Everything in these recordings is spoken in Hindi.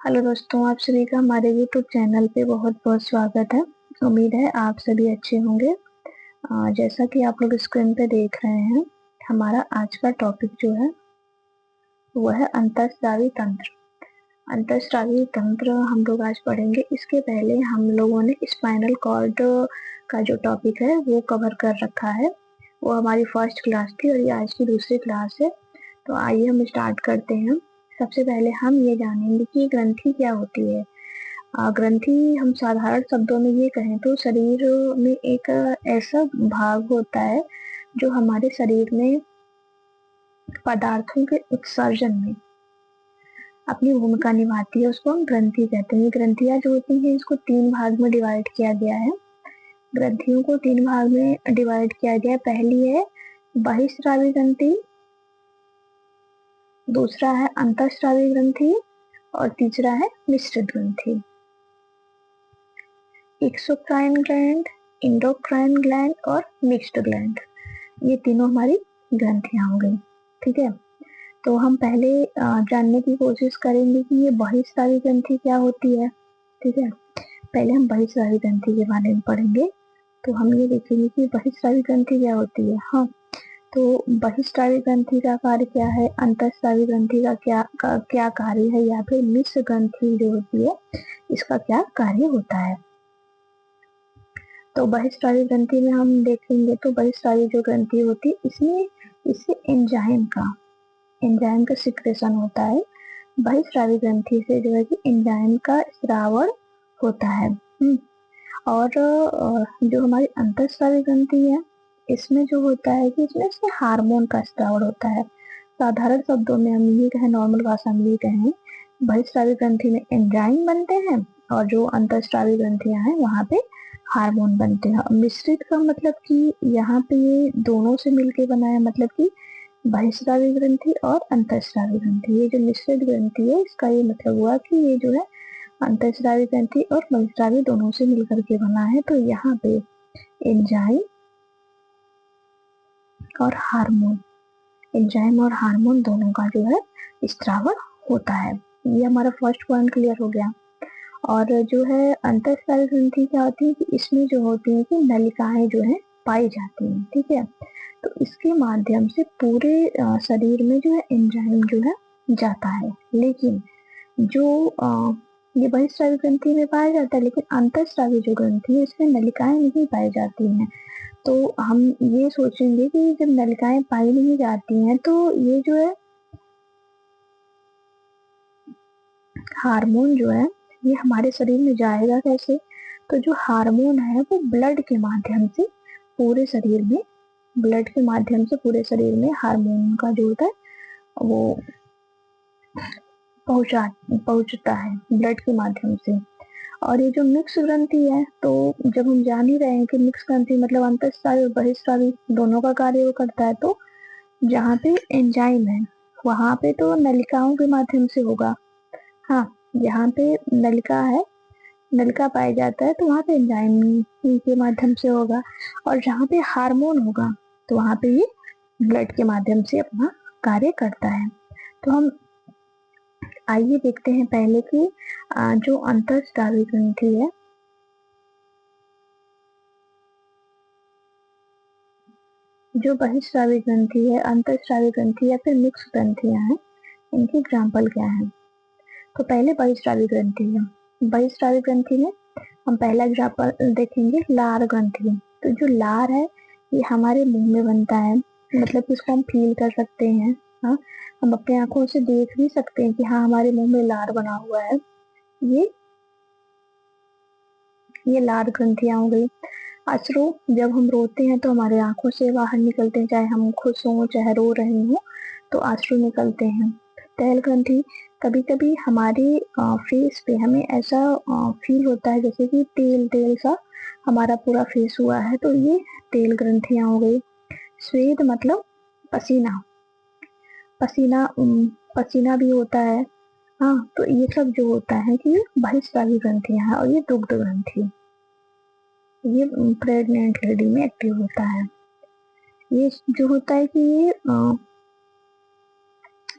हेलो दोस्तों, आप सभी का हमारे यूट्यूब चैनल पे बहुत बहुत स्वागत है। उम्मीद है आप सभी अच्छे होंगे। जैसा कि आप लोग स्क्रीन पे देख रहे हैं, हमारा आज का टॉपिक जो है वो है अंतःस्रावी तंत्र। अंतःस्रावी तंत्र हम लोग आज पढ़ेंगे। इसके पहले हम लोगों ने स्पाइनल कॉर्ड का जो टॉपिक है वो कवर कर रखा है। वो हमारी फर्स्ट क्लास थी और ये आज की दूसरी क्लास है। तो आइए हम स्टार्ट करते हैं। सबसे पहले हम ये जानेंगे कि ग्रंथि क्या होती है। ग्रंथि हम साधारण शब्दों में ये कहें तो शरीर में एक ऐसा भाग होता है जो हमारे शरीर में पदार्थों के उत्सर्जन में अपनी भूमिका निभाती है। उसको हम ग्रंथि कहते हैं। ये ग्रंथियां जो होती हैं इसको 3 भाग में डिवाइड किया गया है। ग्रंथियों को 3 भाग में डिवाइड किया गया है। पहली है बहिस्रावी ग्रंथि, दूसरा है अंतःस्रावी ग्रंथि और तीसरा है मिश्रित ग्रंथि। एक्सोक्राइन ग्लैंड, इंडोक्राइन ग्लैंड और मिक्स्ड ग्लैंड, ये तीनों हमारी ग्रंथियां हो गई। ठीक है, तो हम पहले जानने की कोशिश करेंगे कि ये बहिस्रावी ग्रंथि क्या होती है। ठीक है, पहले हम बहिस्रावी ग्रंथि के बारे में पढ़ेंगे। तो हम ये देखेंगे कि बहिस्रावी ग्रंथि क्या होती है। हाँ, तो बहिस्रावी ग्रंथि का कार्य क्या है, अंतःस्रावी ग्रंथि का क्या कार्य है, या फिर मिश्र ग्रंथि जो होती है इसका क्या कार्य होता है। तो बहिस्रावी ग्रंथि में हम देखेंगे तो बहिस्रावी जो ग्रंथि होती है इसमें इससे एंजाइम का सिक्रेशन होता है। बहिस्रावी ग्रंथि से जो है कि एंजाइम का स्रावण होता है। और जो हमारी अंतःस्रावी ग्रंथि है इसमें जो होता है कि इसमें से हार्मोन का स्रावण होता है। साधारण शब्दों में हम ये कहें, नॉर्मल भाषा में ये कहें, बहिस्रावी ग्रंथि में एंजाइम बनते हैं और जो अंतःस्रावी ग्रंथियां हैं वहां पे हार्मोन बनते हैं। मिश्रित का मतलब कि यहाँ पे ये दोनों से मिलके बना है, मतलब कि बहिस्रावी ग्रंथि और अंतःस्रावी ग्रंथि। ये जो मिश्रित ग्रंथि है इसका ये मतलब हुआ कि ये जो है अंतःस्रावी ग्रंथि और बहिस्रावी दोनों से मिलकर के बना है। तो यहाँ पे एंजाइम और हार्मोन दोनों का जो है स्रावण होता है। ये हमारा फर्स्ट पॉइंट क्लियर हो गया। और जो है अंतःस्रावी ग्रंथि क्या होती है कि इसमें जो होती है कि नलिकाएं जो है पाई जाती हैं। ठीक है, तो इसके माध्यम से पूरे शरीर में जो है एंजाइम जो है जाता है। लेकिन जो ये बहिस्रावी ग्रंथि में पाया जाता है, लेकिन अंतःस्रावी जो ग्रंथि है इसमें नलिकाएं नहीं पाई जाती हैं। तो हम ये सोचेंगे कि जब नलिकाएं पाई नहीं जाती हैं तो ये जो है हार्मोन जो है ये हमारे शरीर में जाएगा कैसे। तो जो हार्मोन है वो ब्लड के माध्यम से पूरे शरीर में हार्मोन का जो होता है वो पहुंचता है ब्लड के माध्यम से। और ये जो मिक्स ग्रंथि है, तो जब हम जान ही रहे हैं कि मिक्स ग्रंथि मतलब अंतःस्रावी और बहिस्रावी दोनों का कार्य वो करता है, तो जहाँ पे एंजाइम है वहां पे तो नलिकाओं के माध्यम से होगा। हाँ, जहाँ पे नलिका पाया जाता है तो वहाँ पे एंजाइम के माध्यम से होगा। और जहाँ पे हार्मोन होगा तो वहाँ पे ये ब्लड के माध्यम से अपना कार्य करता है। तो हम आइए देखते हैं पहले कि जो अंतःस्रावी ग्रंथि है, जो बहिस्रावी ग्रंथि है, अंतःस्रावी ग्रंथि या फिर मिक्स ग्रंथियां हैं, इनकी एग्जाम्पल क्या है। तो पहले बहिस्रावी ग्रंथि है। बहिस्रावी ग्रंथि में हम पहला एग्जाम्पल देखेंगे लार ग्रंथि। तो जो लार है ये हमारे मुंह में बनता है, मतलब इसको हम फील कर सकते हैं। हाँ, हम अपनी आंखों से देख भी सकते हैं कि हाँ हमारे मुंह में लार बना हुआ है। ये लार ग्रंथियां हो गई। अश्रु, जब हम रोते हैं तो हमारे आंखों से बाहर निकलते हैं, चाहे हम खुश हों चाहे रो रहे हों तो अश्रु निकलते हैं। तैल ग्रंथि, कभी कभी हमारे फेस पे हमें ऐसा फील होता है जैसे कि तेल तेल सा हमारा पूरा फेस हुआ है, तो ये तेल ग्रंथियां हो गई। स्वेद मतलब पसीना, पसीना पसीना भी होता है। हाँ, तो ये सब जो होता है कि बहिस्रावी ग्रंथियां हैं। और ये दुग्ध ग्रंथि, ये प्रेग्नेंट लेडी में एक्टिव होता है। ये जो होता है कि ये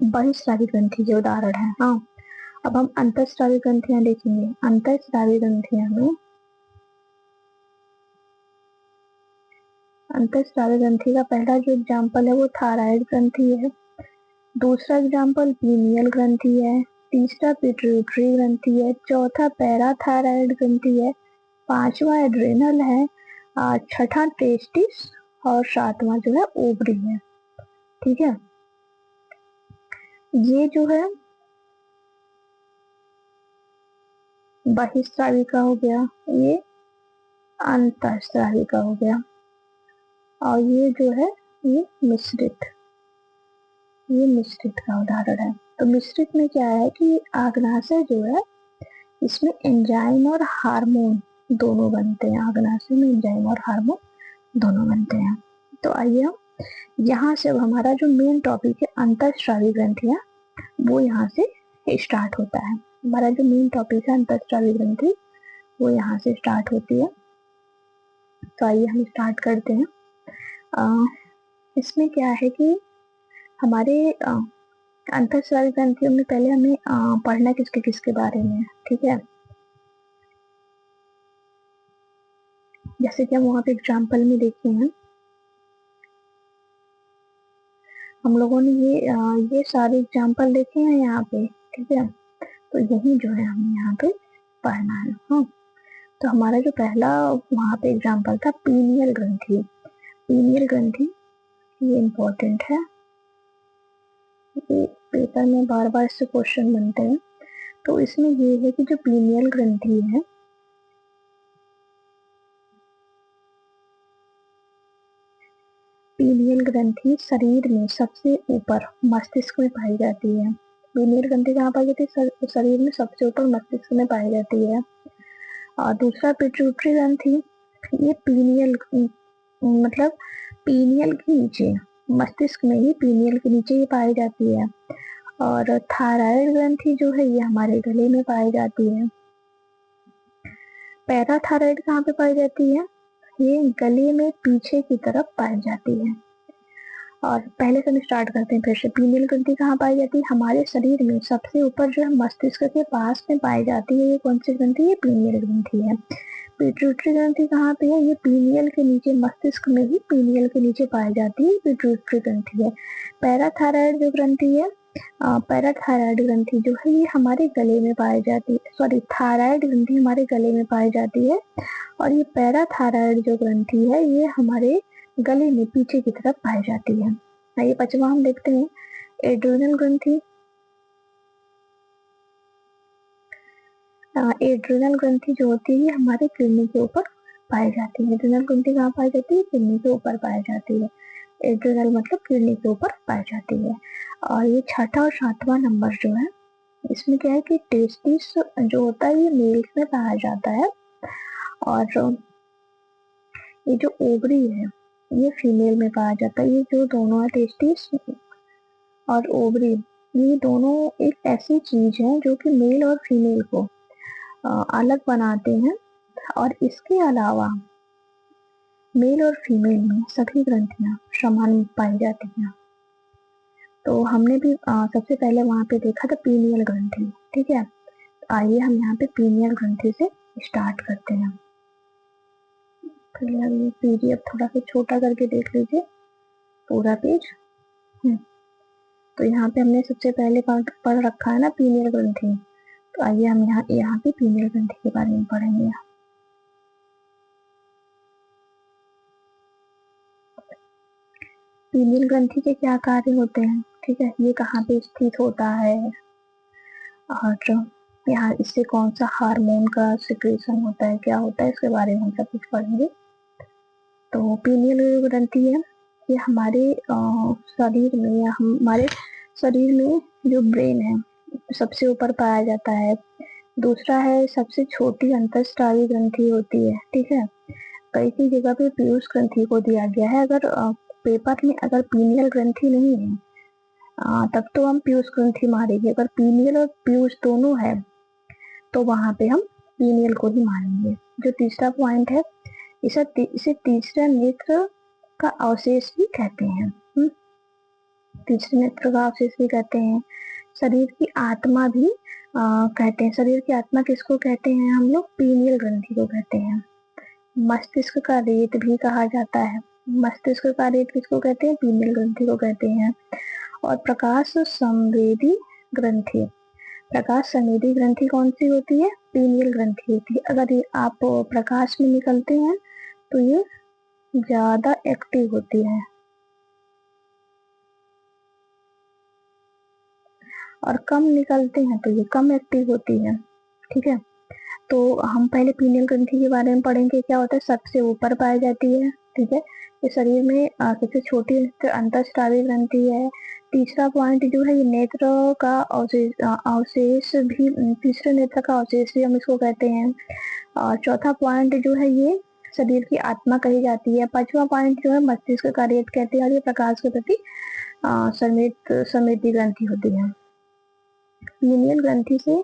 बहिस्रावी ग्रंथि के उदाहरण है। हाँ, अब हम अंतःस्रावी ग्रंथियां देखेंगे। अंतःस्रावी ग्रंथियां में अंतःस्रावी ग्रंथि का पहला जो एग्जाम्पल है वो थायराइड ग्रंथि है, दूसरा एग्जाम्पल पीनियल ग्रंथि है, तीसरा पिट्यूटरी ग्रंथि है, चौथा पैराथायराइड ग्रंथि है, पांचवा एड्रेनल है, छठा टेस्टिस और सातवां जो है ओवरी है। ठीक है, ये जो है बहिस्रावी का हो गया, ये अंतःस्रावी का हो गया, और ये जो है ये मिश्रित का उदाहरण है। तो मिश्रित में क्या है कि आग्नाशय जो है इसमें एंजाइम और हार्मोन दोनों बनते हैं। आग्नाशय में एंजाइम और हार्मोन दोनों बनते हैं। तो आइए हम यहाँ से अब हमारा जो मेन टॉपिक है अंतःस्रावी ग्रंथियां, वो यहाँ से स्टार्ट होता है। हमारा जो मेन टॉपिक है अंतःस्रावी ग्रंथि, वो यहाँ से स्टार्ट होती है। तो आइए हम स्टार्ट करते हैं। इसमें क्या है कि हमारे अंतःस्रावी ग्रंथियों में पहले हमें पढ़ना किसके किसके बारे में है। ठीक है, जैसे कि हम वहाँ पे एग्जाम्पल में देखे हैं, हम लोगों ने ये सारे एग्जाम्पल देखे हैं यहाँ पे। ठीक है, तो यही जो है हमें यहाँ पे पढ़ना है। हाँ, तो हमारा जो पहला वहाँ पे एग्जाम्पल था पीनियल ग्रंथि। पीनियल ग्रंथि ये इम्पोर्टेंट है, ये पेपर में बार बार इससे क्वेश्चन बनते हैं। तो इसमें ये है कि जो पीनियल ग्रंथि है, पीनियल ग्रंथि शरीर में सबसे ऊपर मस्तिष्क में पाई जाती है। पीनियल ग्रंथि कहाँ पाई जाती है? शरीर में सबसे ऊपर मस्तिष्क में पाई जाती है। और दूसरा पिट्यूटरी ग्रंथि, ये पीनियल मतलब पीनियल के नीचे, मस्तिष्क में ही पीनियल के नीचे ही पाई जाती है। और थायराइड ग्रंथि जो है ये हमारे गले में पाई जाती है। पैराथायराइड कहाँ पे पाई जाती है? ये गले में पीछे की तरफ पाई जाती है। और पहले से हम स्टार्ट करते हैं फिर से। पीनियल ग्रंथि कहाँ पाई जाती है? हमारे शरीर में सबसे ऊपर जो है मस्तिष्क के पास में पाई जाती है। ये कौन सी ग्रंथि है? पीनियल ग्रंथि है। पिट्यूटरी ग्रंथि कहाँ पे है? ये पीनियल के नीचे, मस्तिष्क में ही पीनियल के नीचे पाई जाती है, पिट्यूटरी ग्रंथि है। पैराथायराइड जो ग्रंथि है, पैराथायराइड ग्रंथि जो है ये हमारे गले में पाई जाती है। सॉरी, थायराइड ग्रंथि हमारे गले में पाई जाती है, और ये पैराथायराइड जो ग्रंथि है ये हमारे गले में पीछे की तरफ पाई जाती है। आइए पांचवा हम देखते हैं एड्रेनल ग्रंथि। एड्रेनल ग्रंथि जो होती है हमारे किडनी के ऊपर पाई जाती है। एड्रेनल ग्रंथि कहाँ पाई जाती है? किडनी के ऊपर पाई जाती है। एड्रेनल मतलब किडनी के ऊपर पाई जाती है। और ये छठा और सातवां नंबर जो है, इसमें क्या है कि टेस्टिस जो होता है ये मेल्स में पाया जाता है, और ये जो ओवरी है ये फीमेल में पाया जाता है। ये जो दोनों है, टेस्टिस और ओवरी, ये दोनों एक ऐसी चीज है जो कि मेल और फीमेल को अलग बनाते हैं। और इसके अलावा मेल और फीमेल में सभी ग्रंथियां समान पाई जाती हैं। तो हमने भी सबसे पहले वहां पे देखा था पीनियल ग्रंथि। ठीक है, आइए हम यहाँ पे पीनियल ग्रंथि से स्टार्ट करते हैं। पहले पीडीएफ थोड़ा सा छोटा करके देख लीजिए पूरा पेज। तो यहाँ पे हमने सबसे पहले पढ़ रखा है ना पीनियल ग्रंथि। तो आइए हम यहाँ पे पीनियल ग्रंथि के बारे में पढ़ेंगे। पीनियल ग्रंथि के क्या कार्य होते हैं? ठीक है, ये कहाँ पे स्थित होता है, और यहाँ इससे कौन सा हार्मोन का सिक्रेशन होता है, क्या होता है, इसके बारे में हम सब कुछ पढ़ेंगे। तो पीनियल ग्रंथि है ये हमारे शरीर में, या हमारे शरीर में जो ब्रेन है सबसे ऊपर पाया जाता है। दूसरा है सबसे छोटी अंतःस्रावी ग्रंथि होती है। ठीक है, कई कई जगह पे पीयूष ग्रंथि को दिया गया है। अगर पेपर में अगर पीनियल ग्रंथि नहीं है तब तो हम पीयूष ग्रंथि मारेंगे। अगर पीनियल और पीयूष दोनों है तो वहां पे हम पीनियल को ही मारेंगे। जो तीसरा पॉइंट है, इसे तीसरा नेत्र का अवशेष भी कहते हैं। तीसरे नेत्र का अवशेष भी कहते हैं। शरीर की आत्मा भी कहते हैं। शरीर की आत्मा किसको कहते हैं हम लोग? पीनियल ग्रंथि को कहते हैं। मस्तिष्क का रेत भी कहा जाता है। मस्तिष्क का रेत किसको कहते हैं? पीनियल ग्रंथि को कहते हैं। और प्रकाश संवेदी ग्रंथि, प्रकाश संवेदी ग्रंथि कौन सी होती है? पीनियल ग्रंथि होती है। अगर ये आप प्रकाश में निकलते हैं तो ये ज्यादा एक्टिव होती है, और कम निकलते हैं तो ये कम एक्टिव होती है। ठीक है, तो हम पहले पीनियल ग्रंथि के बारे में पढ़ेंगे। क्या होता है? सबसे ऊपर पाई जाती है। ठीक है, ये शरीर में सबसे छोटी अंतःस्रावी ग्रंथि है। तीसरा पॉइंट जो है, ये नेत्र का अवशेष भी, तीसरे नेत्र का अवशेष भी हम इसको कहते हैं। और चौथा पॉइंट जो है, ये शरीर की आत्मा कही जाती है। पांचवा पॉइंट जो है, मस्तिष्क का रेत कहते हैं, और ये प्रकाश के प्रति संवेदी ग्रंथि होती है। पीनियल ग्रंथि से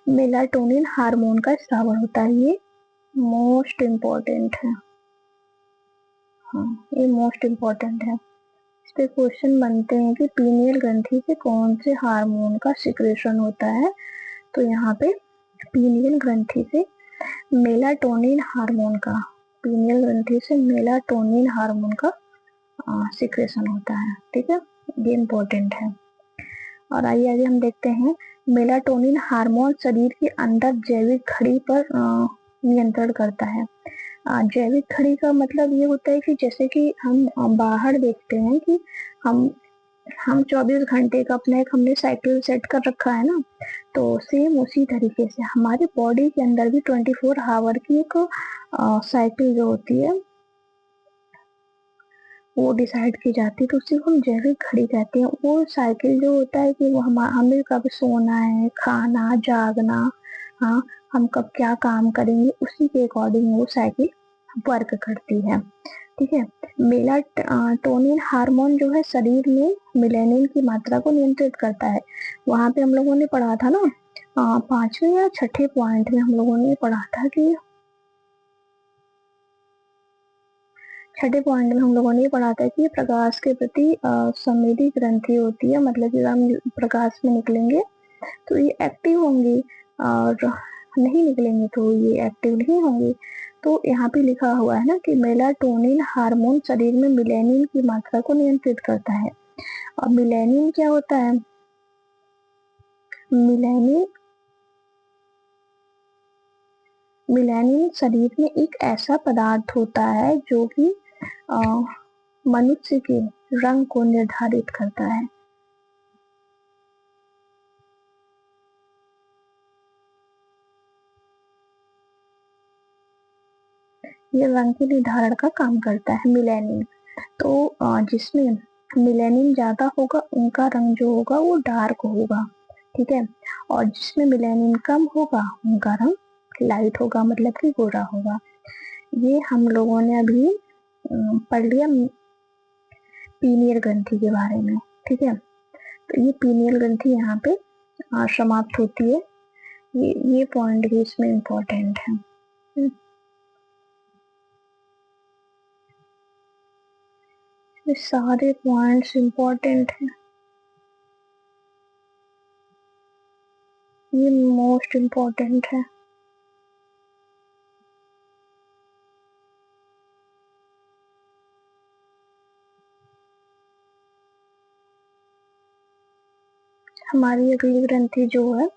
मेलाटोनिन हार्मोन का स्राव होता है। ये मोस्ट इम्पोर्टेंट है। हाँ, ये मोस्ट इम्पोर्टेंट है। इस पे क्वेश्चन बनते हैं कि पीनियल ग्रंथि से कौन से हार्मोन का सिक्रेशन होता है। तो यहाँ पे पीनियल ग्रंथि से मेलाटोनिन हार्मोन का, पीनियल ग्रंथि से मेलाटोनिन हार्मोन का सिक्रेशन होता है। ठीक है, ये इम्पोर्टेंट है। और आइए आगे हम देखते हैं, मेलाटोनिन हार्मोन शरीर के अंदर जैविक घड़ी पर नियंत्रण करता है। जैविक घड़ी का मतलब ये होता है कि जैसे कि हम बाहर देखते हैं कि हम 24 घंटे का अपना एक हमने साइकिल सेट कर रखा है ना, तो सेम उसी तरीके से हमारे बॉडी के अंदर भी 24 आवर की एक साइकिल जो होती है वो डिसाइड की जाती है, तो उसी को हम जैविक घड़ी कहते हैं। वो साइकिल जो होता है कि वो हमें कब सोना है, खाना, जागना, हाँ, हम कब क्या काम करेंगे, उसी के अकॉर्डिंग वो साइकिल वर्क करती है। ठीक है, मेलाटोनिन हार्मोन जो है शरीर में मेलानिन की मात्रा को नियंत्रित करता है। वहां पे हम लोगों ने पढ़ा था ना, पांचवें या छठे पॉइंट में हम लोगों ने पढ़ा था कि, छठे पॉइंट में हम लोगों ने पढ़ा था कि प्रकाश के प्रति संवेदी ग्रंथि होती है। मतलब जब हम प्रकाश में निकलेंगे तो ये एक्टिव होंगी, और नहीं निकलेंगे तो ये एक्टिव नहीं होंगी। तो यहाँ पे लिखा हुआ है ना कि मेलाटोनिन हार्मोन शरीर में मेलानिन की मात्रा को नियंत्रित करता है। और मेलानिन क्या होता है? मेलानिन शरीर में एक ऐसा पदार्थ होता है जो कि मनुष्य के रंग को निर्धारित करता है। ये रंग के निर्धारण का काम करता है मेलानिन। तो जिसमें मेलानिन ज्यादा होगा उनका रंग जो होगा वो डार्क होगा। ठीक है, और जिसमें मेलानिन कम होगा उनका रंग लाइट होगा, मतलब कि गोरा होगा। ये हम लोगों ने अभी पढ़ लिया पीनियल ग्रंथि के बारे में। ठीक है, तो ये पीनियल ग्रंथि यहाँ पे समाप्त होती है। ये पॉइंट भी इसमें इम्पोर्टेंट है। ये सारे पॉइंट्स इम्पोर्टेंट हैं, ये मोस्ट इम्पोर्टेंट है। हमारी अगली ग्रंथि जो है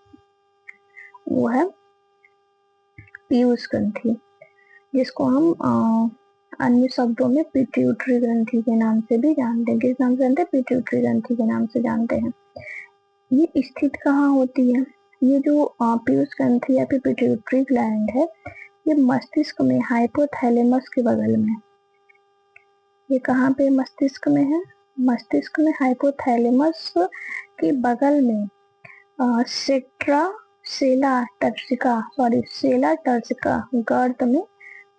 वो है पीयूष ग्रंथि, जिसको हम अन्य शब्दों में पिट्यूटरी ग्रंथि के नाम से भी जानते हैं। किस नाम से जानते हैं? पिट्यूटरी ग्रंथि के नाम से जानते हैं। ये स्थित कहाँ होती है? ये जो पीयूष ग्रंथि या फिर पिट्यूटरी ग्लैंड है, ये मस्तिष्क में हाइपोथैलेमस के बगल में। ये कहाँ पे मस्तिष्क में है? मस्तिष्क में हाइपोथैलेमस के बगल में सेला टर्सिका गर्त में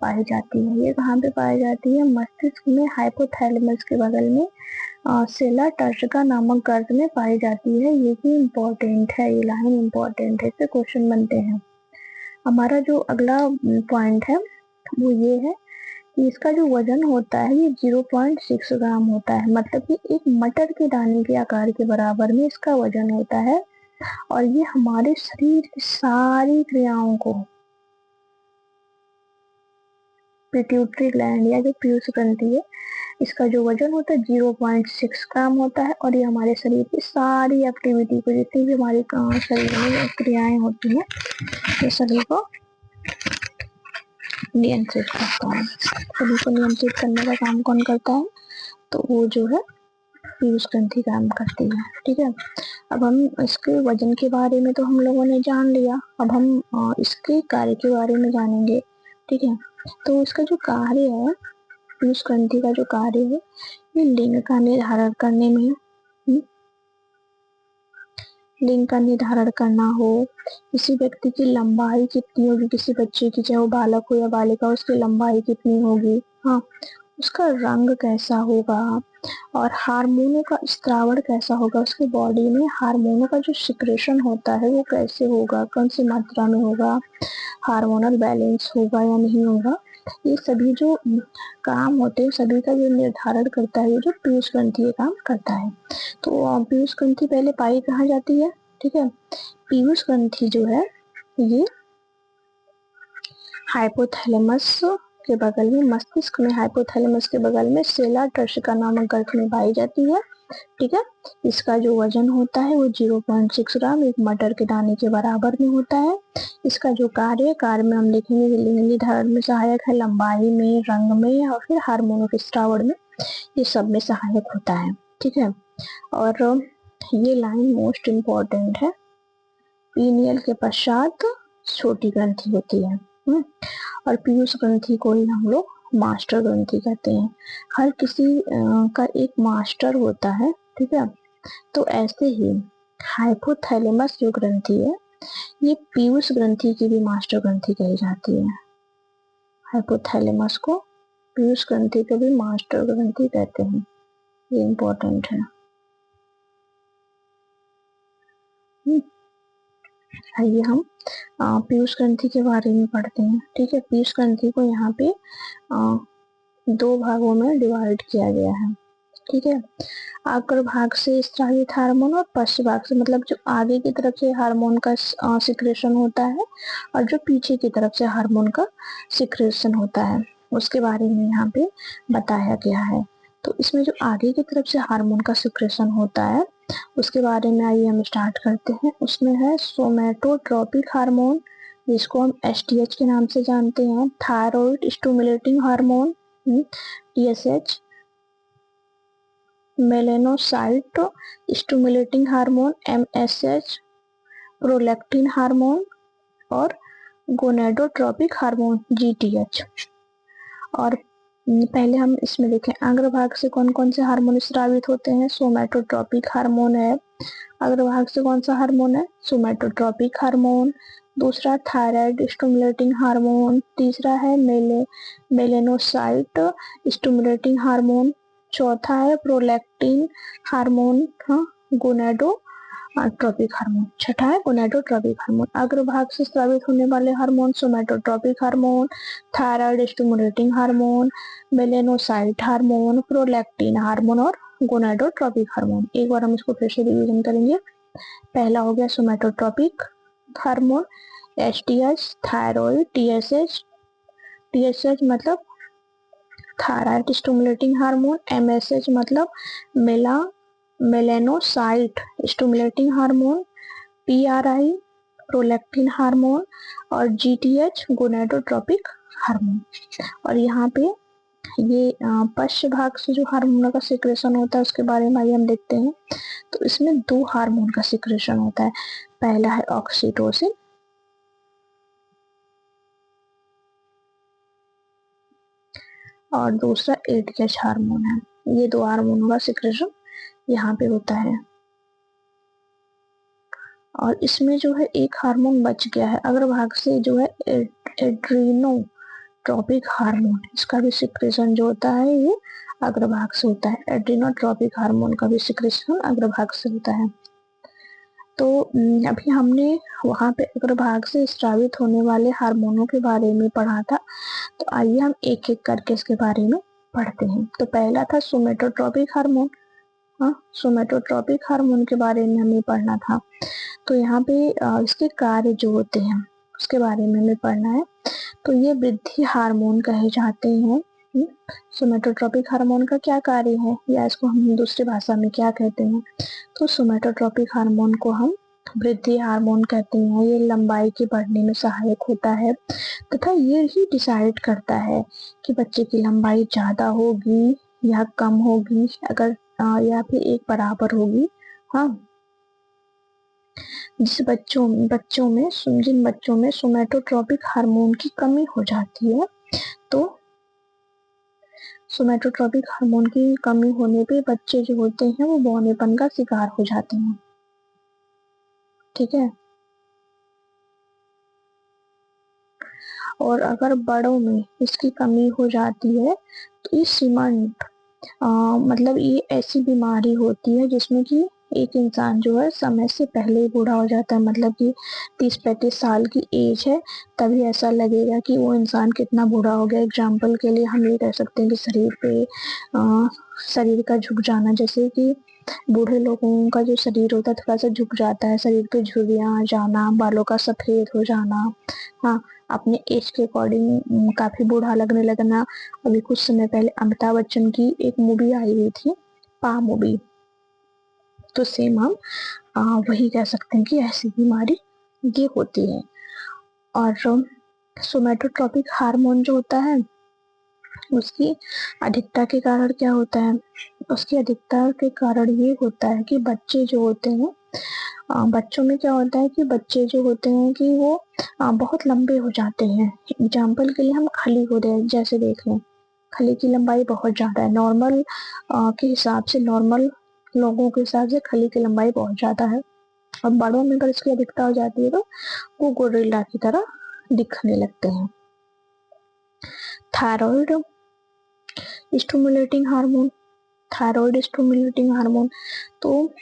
पाई जाती है। ये कहाँ पे पाई जाती है? मस्तिष्क में हाइपोथैलेमस के बगल में सेला टर्सिका नामक गर्त में पाई जाती है। ये भी इम्पोर्टेंट है, ये लाइन इम्पोर्टेंट है, इससे क्वेश्चन बनते हैं। हमारा जो अगला पॉइंट है वो ये है कि इसका जो वजन होता है ये 0.6 ग्राम होता है। मतलब कि एक मटर के दाने के आकार के बराबर में इसका वजन होता है। और ये हमारे शरीर की सारी क्रियाओं को, पिट्यूटरी ग्लैंड या जो पीयूष ग्रंथि है, इसका जो वजन होता है 0.6 ग्राम होता है, और ये हमारे शरीर की सारी एक्टिविटी को, जितनी भी हमारे शरीर में क्रियाएं होती हैं, ये सभी को नियंत्रित करता है। सभी को नियंत्रित करने का काम कौन करता है? तो वो जो है पीयूष ग्रंथि काम करती है। ठीक है, अब हम इसके वजन के बारे में तो हम लोगों ने जान लिया, अब हम इसके कार्य के बारे में जानेंगे। ठीक है, तो इसका जो कार्य है, पीयूष ग्रंथि का जो कार्य है, ये लिंग का निर्धारण करने में, लिंग का निर्धारण करना हो, किसी व्यक्ति की लंबाई कितनी होगी, किसी बच्चे की, चाहे वो बालक हो या बालिका, उसकी लंबाई कितनी होगी, हाँ, उसका रंग कैसा होगा, और हार्मोनों का स्त्रावण कैसा होगा, उसकी बॉडी में हार्मोनों का जो सिक्रेशन होता है वो कैसे होगा, कौन सी मात्रा में होगा, हार्मोनल बैलेंस होगा या नहीं होगा, ये सभी जो काम होते हैं सभी का जो निर्धारण करता है, ये जो पीयूष ग्रंथि काम करता है। तो पीयूष ग्रंथि पहले पाई कहाँ जाती है? ठीक है, पीयूष ग्रंथि जो है ये हाइपोथैलेमस के बगल में, मस्तिष्क में हाइपोथैलेमस के बगल में सेला टर्शिका नामक ग्रंथ में पाई जाती है। ठीक है, इसका जो वजन होता है वो 0.6 ग्राम एक मटर के दाने के बराबर में होता है। इसका जो कार्य में हम देखेंगे लिंग निर्धारण में सहायक है, लंबाई में, रंग में, और फिर हार्मोनों के स्रावण में, ये सब में सहायक होता है। ठीक है, और ये लाइन मोस्ट इम्पोर्टेंट है, पीनियल के पश्चात छोटी ग्रंथि होती है। और पीयूष ग्रंथि को ही हम लोग मास्टर ग्रंथि कहते हैं। हर किसी का एक मास्टर होता है। ठीक है, तो ऐसे ही हाइपोथैलेमस जो ग्रंथि है, ये पीयूष ग्रंथि की भी मास्टर ग्रंथि कही जाती है। हाइपोथैलेमस को पीयूष ग्रंथि को भी मास्टर ग्रंथि कहते हैं, ये इम्पोर्टेंट है। आइए हम पीयूष ग्रंथि के बारे में पढ़ते हैं। ठीक है, पीयूष ग्रंथि को यहाँ पे 2 भागों में डिवाइड किया गया है। ठीक है, अग्र भाग से स्रावित हार्मोन और पश्च भाग से, मतलब जो आगे की तरफ से हार्मोन का सिक्रेशन होता है और जो पीछे की तरफ से हार्मोन का सिक्रेशन होता है, उसके बारे में यहाँ पे बताया गया है। तो इसमें जो आगे की तरफ से हार्मोन का सिक्रेशन होता है उसके बारे में आइए हम स्टार्ट करते हैं। उसमें है सोमैटोट्रोपिक हार्मोन, जिसको हम एसटीएच के नाम से जानते हैं, thyroid stimulating hormone TSH, melanocyte stimulating hormone MSH, prolactin hormone और गोनेडोट्रोपिक हार्मोन जीटीएच। और पहले हम इसमें देखें अग्रभाग से कौन कौन से हार्मोन स्रावित होते हैं। सोमैटोट्रोपिक हार्मोन है, अग्रभाग से कौन सा हार्मोन है? Somatotropic hormone. दूसरा थायराइड स्टिमुलेटिंग हार्मोन, तीसरा है मेलेनोसाइट स्टिमुलेटिंग हार्मोन, चौथा है prolactin hormone, gonadotropic hormone, छठा है गोनेडोट्रोपिक हार्मोन। अग्रभाग से स्रावित होने वाले hormone somatotropic hormone, thyroid stimulating hormone, melanocyte hormone, prolactin hormone और गोनेडोट्रोपिक हार्मोन। एक बार हम इसको फिर से रिवीजन करेंगे। पहला हो गया somatotropic hormone, STH, thyroid, TSH, TSH मतलब थायराइड स्टिमुलेटिंग हार्मोन, एमएसएच मतलब melanocyte stimulating hormone, PRI prolactin hormone और जीटीएच गोनेडोट्रोपिक हार्मोन। और यहाँ पे ये पश्च भाग से जो हार्मोन का सिक्रेशन होता है उसके बारे में आइए हम देखते हैं। तो इसमें 2 हार्मोन का सिक्रेशन होता है, पहला है ऑक्सीटोसिन और दूसरा एटीएच हार्मोन है। ये 2 हार्मोनों का सिक्रेशन यहाँ पे होता है। और इसमें जो है एक हार्मोन बच गया है, अग्रभाग से जो है एड्रीनोट्रोपिक हार्मोन, इसका भी सिक्रेशन जो होता है ये अग्रभाग से होता है। एड्रीनोट्रोपिक हार्मोन का भी सिक्रेशन अग्रभाग से होता है। तो अभी हमने वहां पे अग्रभाग से स्रावित होने वाले हार्मोनों के बारे में पढ़ा था, तो आइए हम एक एक करके इसके बारे में पढ़ते हैं। तो पहला था सोमैटोट्रोपिक हार्मोन, हाँ, सोमेटोट्रोपिक हार्मोन के बारे में हमें पढ़ना था। तो यहाँ पे इसके कार्य जो होते हैं उसके बारे में हमें पढ़ना है। तो ये वृद्धि हार्मोन कहे जाते हैं। सोमेटोट्रोपिक हार्मोन का क्या कार्य है, या इसको हम दूसरी भाषा में क्या कहते हैं? तो सोमेटोट्रोपिक हार्मोन को हम वृद्धि हार्मोन कहते हैं। ये लंबाई के बढ़ने में सहायक होता है तथा ये ही डिसाइड करता है कि बच्चे की लंबाई ज्यादा होगी या कम होगी, अगर या फिर एक बराबर होगी। हाँ, जिन बच्चों में सोमेटोट्रोपिक हार्मोन की कमी हो जाती है, तो सोमेटोट्रोपिक हार्मोन की कमी होने पे बच्चे जो होते हैं वो बौनेपन का शिकार हो जाते हैं। ठीक है। और अगर बड़ों में इसकी कमी हो जाती है तो ये सीमेंट मतलब ये ऐसी बीमारी होती है जिसमें कि एक इंसान जो है समय से पहले ही बूढ़ा हो जाता है। मतलब कि 30-35 साल की एज है तभी ऐसा लगेगा कि वो इंसान कितना बूढ़ा हो गया। एग्जाम्पल के लिए हम ये कह सकते हैं कि शरीर का झुक जाना, जैसे कि बूढ़े लोगों का जो शरीर होता है थोड़ा सा झुक जाता है, शरीर पे झुर्रियां आ जाना, बालों का सफेद हो जाना। हाँ, अपने एज के अकॉर्डिंग काफी बूढ़ा लगने लगना। अभी कुछ समय पहले अमिताभ बच्चन की एक मूवी आई हुई थी, पा मूवी, तो सेम हम वही कह सकते हैं कि ऐसी बीमारी ये होती है। और सोमेटोट्रोपिक हार्मोन जो होता है उसकी अधिकता के कारण क्या होता है? उसकी अधिकता के कारण ये होता है कि बच्चे जो होते हैं, बच्चों में क्या होता है कि बच्चे जो होते हैं कि वो बहुत लंबे हो जाते हैं। एग्जाम्पल के लिए हम खली को जैसे देख लें, खली की लंबाई बहुत ज्यादा है। नॉर्मल के हिसाब से, नॉर्मल लोगों के हिसाब से खली की लंबाई बहुत ज्यादा है। और बड़ों में अगर इसकी अधिकता हो जाती है तो वो गोरिल्ला की तरह दिखने लगते हैं। Thyroid stimulating hormone, thyroid stimulating hormone, तो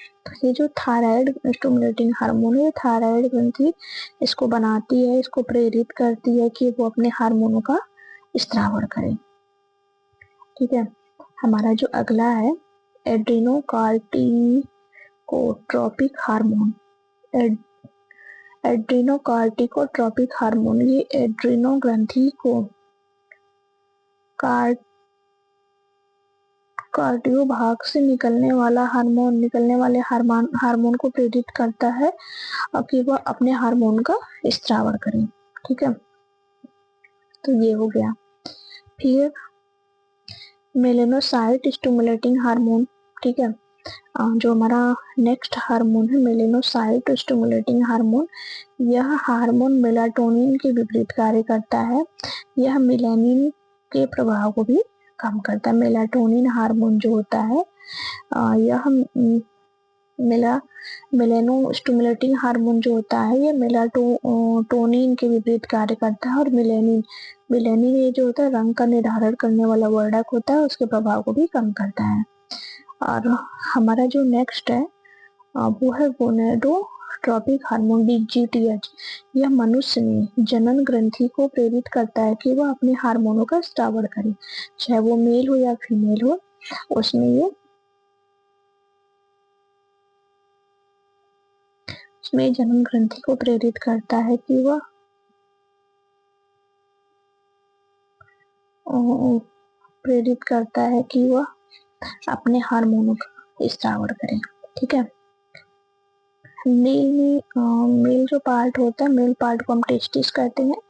ये जो थायराइड स्टिमुलेटिंग हार्मोन है, थायराइड ग्रंथि इसको बनाती है, इसको प्रेरित करती है कि वो अपने हार्मोनों का स्त्रावण करे। ठीक है। हमारा जो अगला है एड्रीनोकार्टिकोट्रोपिक हार्मोन। एड्रीनोकार्टिकोट्रोपिक हार्मोन ये एड्रीनो ग्रंथि को कार्डियो भाग से निकलने वाले हार्मोन को प्रेरित करता है कि वह अपने हार्मोन का स्त्रावण करें। ठीक है, तो ये हो गया। फिर मेलेनोसाइट स्टिमुलेटिंग हार्मोन। ठीक है, जो हमारा नेक्स्ट हार्मोन है मेलेनोसाइट स्टिमुलेटिंग हार्मोन, यह हार्मोन मेलाटोनिन के विपरीत कार्य करता है। यह मेलानिन के प्रभाव को भी कम करता है। मेलाटोनिन हार्मोन जो होता है यह मेलेनो स्टिमुलेटिंग हार्मोन जो होता है ये मेलाटोनिन के विपरीत कार्य करता है। और मेलेनिन ये जो होता है रंग का निर्धारण करने वाला वर्णक होता है, उसके प्रभाव को भी कम करता है। और हमारा जो नेक्स्ट है वो है गोनेडोट्रोपिक हार्मोन DGTH। यह मनुष्य में जनन ग्रंथि को प्रेरित करता है कि वह अपने हार्मोनों का स्त्रावण करे, चाहे वो मेल हो या फीमेल हो। उसमें जनन ग्रंथि को प्रेरित करता है कि वह अपने हार्मोनों का स्त्रावण करें। ठीक है। मेल जो पार्ट होता है, मेल पार्ट को हम टेस्टिस कहते हैं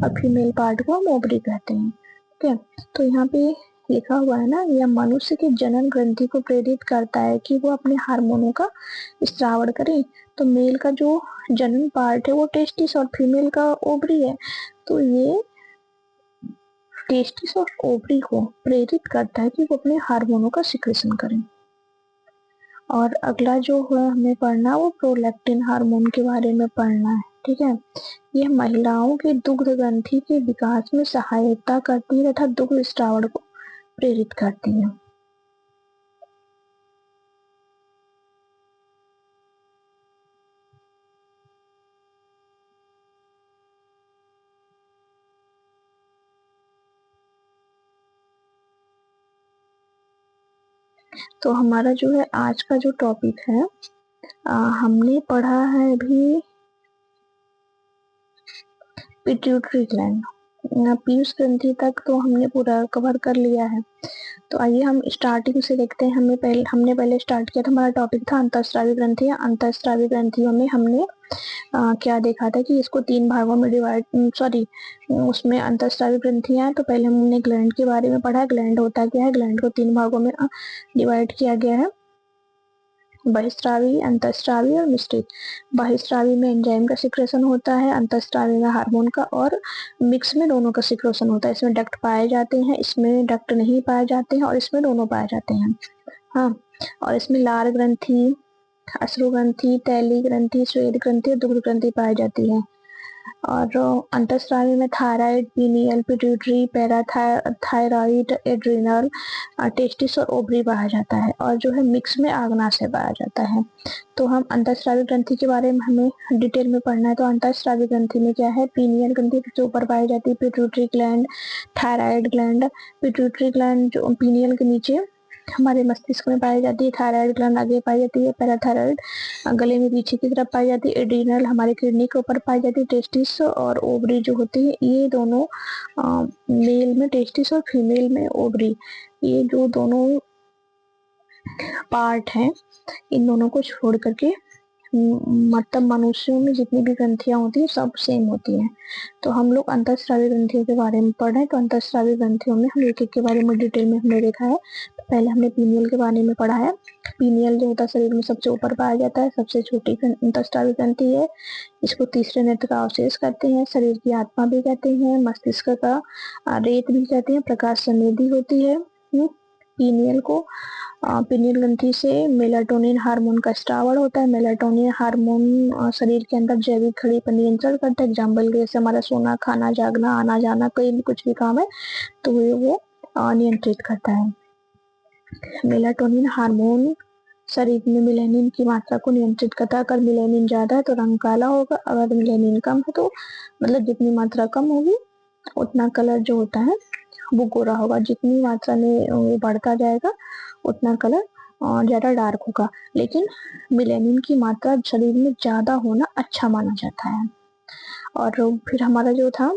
और फीमेल पार्ट को हम ओवरी कहते हैं। ठीक है, तो यहाँ पे लिखा हुआ है ना, यह मनुष्य के जनन ग्रंथि को प्रेरित करता है कि वो अपने हार्मोनों का स्त्रावण करे। तो मेल का जो जनन पार्ट है वो टेस्टिस और फीमेल का ओवरी है, तो ये टेस्टिस और ओवरी को प्रेरित करता है कि वो अपने हार्मोनों का सिक्रेशन करें। और अगला जो है हमें पढ़ना वो प्रोलैक्टिन हार्मोन के बारे में पढ़ना है। ठीक है, यह महिलाओं के दुग्ध ग्रंथि के विकास में सहायता करती है तथा दुग्ध स्रावण को प्रेरित करती है। तो हमारा जो है आज का जो टॉपिक है, हमने पढ़ा है अभी पिट्यूटरी ग्लैंड, पीयूष ग्रंथि तक तो हमने पूरा कवर कर लिया है। तो आइए हम स्टार्टिंग से देखते हैं। हमने पहले स्टार्ट किया था, हमारा टॉपिक था अंतःस्रावी ग्रंथि। अंतःस्रावी ग्रंथियों में हमने क्या देखा था कि इसको 3 भागों में उसमें अंतःस्रावी ग्रंथियां हैं। तो पहले हमने ग्लैंड के बारे में पढ़ा, ग्लैंड होता क्या है। ग्लैंड को 3 भागों में डिवाइड किया गया है, बहिस्रावी, अंतःस्रावी और मिश्रित। बहिस्रावी में एंजाइम का सिक्रेशन होता है, अंतःस्रावी में हार्मोन का, और मिक्स में दोनों का सिक्रेशन होता है। इसमें डक्ट पाए जाते हैं, इसमें डक्ट नहीं पाए जाते हैं, और इसमें दोनों पाए जाते हैं। हाँ, और इसमें लार ग्रंथि, अश्रु ग्रंथि, तैली ग्रंथि, श्वेत ग्रंथि और दुग्ध ग्रंथि पाई जाती है। और अंतःस्रावी में thyroid, pineal, pituitary, parathyroid, adrenal, testis और ओवरी पाया जाता है। और जो है मिक्स में आग्नाशय पाया जाता है। तो हम अंतःस्रावी ग्रंथि के बारे में हमें डिटेल में पढ़ना है। तो अंतःस्रावी ग्रंथि में क्या है, पीनियल ग्रंथि सबसे ऊपर पाई जाती है, pituitary gland, thyroid gland. Pituitary gland जो पीनियल के नीचे हमारे मस्तिष्क में पाई जाती है, थायराइड ग्लैंड आगे पाई जाती है, पैराथायराइड गले में पीछे की तरफ पाई जाती है, एड्रिनल हमारे किडनी के ऊपर पाई जाती है, टेस्टिस और ओवरी जो होती है, ये दोनों मेल में टेस्टिस और फीमेल में ओवरी, ये जो दोनों पार्ट हैं, इन दोनों को छोड़ करके मतलब मनुष्यों में जितनी भी ग्रंथियां होती है सब सेम होती हैं। तो हम लोग अंतःस्रावी ग्रंथियों के बारे में पढ़ रहे हैं। तो अंतःस्रावी ग्रंथियों में हम एक एक के बारे में डिटेल में हमने देखा है। तो पहले हमने पीनियल के बारे में पढ़ा है। पीनियल जो होता है शरीर में सबसे ऊपर पाया जाता है, सबसे छोटी अंतःस्रावी ग्रंथि है। इसको तीसरे नेत्र का अवशेष कहते हैं, शरीर की आत्मा भी कहते हैं, मस्तिष्क का रेत भी कहते हैं, प्रकाश संवेदी होती है। पीनियल को पीनियल ग्रंथि से मेलाटोनिन हार्मोन का स्रावण होता है। मेलाटोनिन हार्मोन शरीर के अंदर जैविक घड़ी पर नियंत्रण करता है। एग्जाम्पल के जैसे हमारा सोना, खाना, जागना, आना जाना, कोई भी कुछ भी काम है तो वो नियंत्रित करता है। मेलाटोनिन हार्मोन शरीर में मेलानिन की मात्रा को नियंत्रित करता है। अगर मेलानिन ज्यादा है तो रंग काला होगा, अगर मेलानिन कम है तो मतलब जितनी मात्रा कम होगी उतना कलर जो होता है वो गोरा होगा। जितनी मात्रा में वो बढ़ता जाएगा उतना कलर ज्यादा डार्क होगा। लेकिन मेलानिन की मात्रा शरीर में ज्यादा होना अच्छा माना जाता है। और फिर हमारा जो था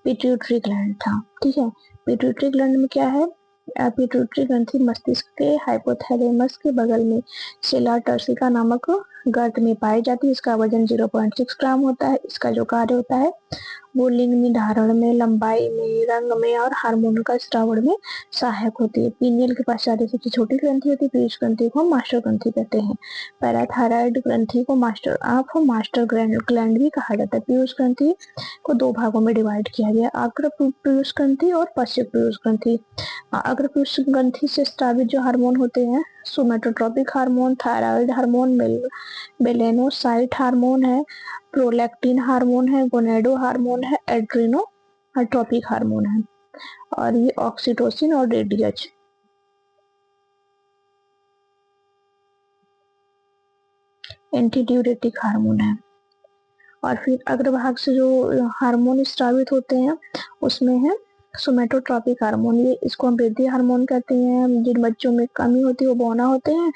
पिट्यूटरी ग्लैंड था, ठीक है। पिट्यूटरी ग्लैंड में क्या है, पिट्यूटरी ग्रंथि मस्तिष्क के हाइपोथैलेमस के बगल में सेला टर्सिका नामक गर्त में पाई जाती है। इसका वजन 0.6 ग्राम होता है। इसका जो कार्य होता है वो लिंग निर्धारण में, लंबाई में, रंग में और हार्मोन का स्रावण में सहायक होती है। पीनियल के पश्चात सबसे छोटी ग्रंथि होती है। पीयूष ग्रंथि को मास्टर ग्रंथि कहते हैं। पैराथायराइड ग्रंथि को मास्टर ग्लैंड भी कहा जाता है। पीयूष ग्रंथि को 2 भागों में डिवाइड किया गया, अग्र पीयूष ग्रंथि और पश्चिम पीयूष ग्रंथि। अग्र पीयूष ग्रंथि से स्रावित जो हार्मोन होते हैं, somatotropic hormone, thyroid hormone, melanocyte hormone है, प्रोलैक्टिन हार्मोन है, गोनेडो हार्मोन है, एड्रिनोट्रोपिक हार्मोन है, और ये ऑक्सीटोसिन और डीडीएच एंटीड्यूरेटिक हार्मोन है। और फिर अग्रभाग से जो हार्मोन स्रावित होते हैं उसमें है सोमेटोट्रोपिक हार्मोन, ये इसको हम वृद्धि हार्मोन कहते हैं। जिन बच्चों में कमी होती है वो बौना होते हैं,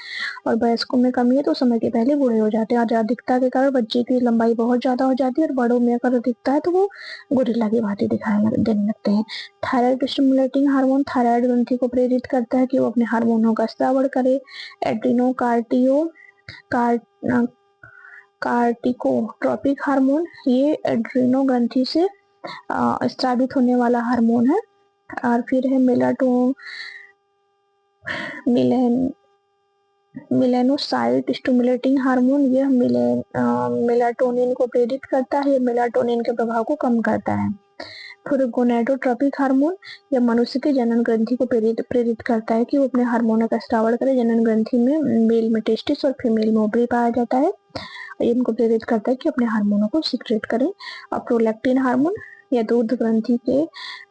और वयस्कों में कमी है तो समय के पहले बूढ़े हो जाते हैं। और अधिकता के कारण बच्चे की लंबाई बहुत ज्यादा हो जाती है, और बड़ों में अगर अधिकता है तो वो गोरिल्ला की भांति दिखाई देने लगते हैं। थायराइड स्टिमुलेटिंग हार्मोन थायराइड ग्रंथि को प्रेरित करता है कि वो अपने हार्मोनों का स्रावण करे। एड्रिनो कार्टिकोट्रोपिक हार्मोन, ये एड्रिनो ग्रंथि से स्रावित होने वाला हार्मोन है। और फिर है मेलेनोसाइट स्टिमुलेटिंग हार्मोन, यह मेलाटोनिन को प्रेरित करता है, मेलाटोनिन के प्रभाव को कम करता है। फिर गोनेडोट्रोपिक हार्मोन, यह मनुष्य के जनन ग्रंथि को प्रेरित करता है कि वो अपने हार्मोनों का स्रावण करे। जनन ग्रंथि में मेल में टेस्टिस और फीमेल में ओवरी पाया जाता है। इनको प्रेरित करता है कि अपने हार्मोनों को सिक्रेट करें। और प्रोलैक्टिन हार्मोन यह दूध ग्रंथि के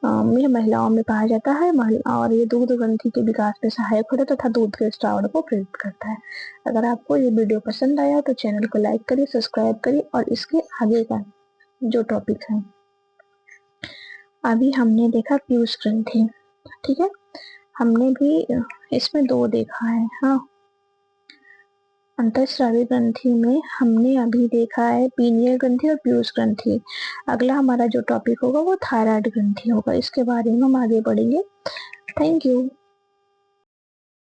में महिलाओं में पाया जाता है, और ये दूध ग्रंथि के विकास में सहायक होता है तथा दूध के स्रावण को प्रेरित करता है। अगर आपको ये वीडियो पसंद आया तो चैनल को लाइक करिए, सब्सक्राइब करिए, और इसके आगे का जो टॉपिक है, अभी हमने देखा पीयूष ग्रंथि, ठीक है। हमने भी इसमें 2 देखा है। हाँ, अंतःस्रावी ग्रंथि में हमने अभी देखा है पीनियल ग्रंथि और पीयूष ग्रंथि। अगला हमारा जो टॉपिक होगा वो थायराइड ग्रंथि होगा, इसके बारे में हम आगे बढ़ेंगे। Thank you.